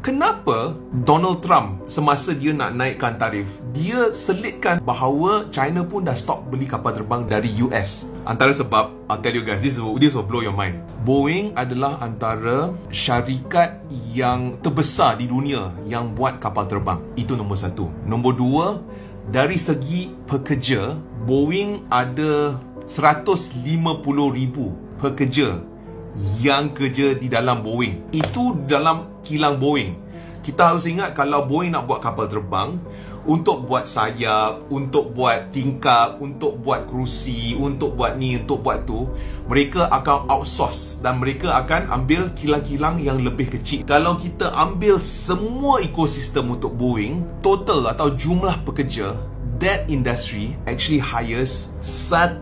kenapa Donald Trump semasa dia nak naikkan tarif, dia selitkan bahawa China pun dah stop beli kapal terbang dari US. Antara sebab, I'll tell you guys, this will blow your mind. Boeing adalah antara syarikat yang terbesar di dunia yang buat kapal terbang. Itu nombor satu. Nombor dua, dari segi pekerja, Boeing ada 150,000 pekerja yang kerja di dalam Boeing. Itu dalam kilang Boeing. Kita harus ingat, kalau Boeing nak buat kapal terbang, untuk buat sayap, untuk buat tingkap, untuk buat kerusi, untuk buat ni, untuk buat tu, mereka akan outsource dan mereka akan ambil kilang-kilang yang lebih kecil. Kalau kita ambil semua ekosistem untuk Boeing, total atau jumlah pekerja, that industry actually hires 1.6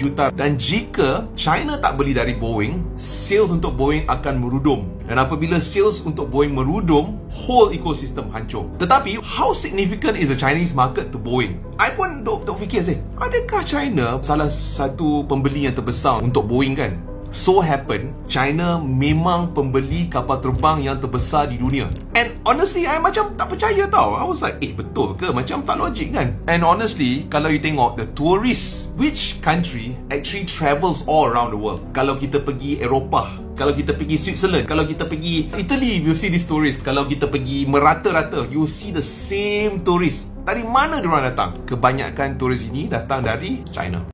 juta. Dan jika China tak beli dari Boeing, sales untuk Boeing akan merudum. Dan apabila sales untuk Boeing merudum, whole ecosystem hancur. Tetapi, how significant is the Chinese market to Boeing? I pun duk fikir, adakah China salah satu pembeli yang terbesar untuk Boeing kan? So happen, China memang pembeli kapal terbang yang terbesar di dunia. And honestly, I macam tak percaya tau. I was like, betul ke? Macam tak logik kan? And honestly, kalau you tengok the tourists, which country actually travels all around the world? Kalau kita pergi Eropah, kalau kita pergi Switzerland, kalau kita pergi Italy, you'll see these tourists. Kalau kita pergi merata-rata, you'll see the same tourists. Dari mana diorang datang? Kebanyakan tourist ini datang dari China.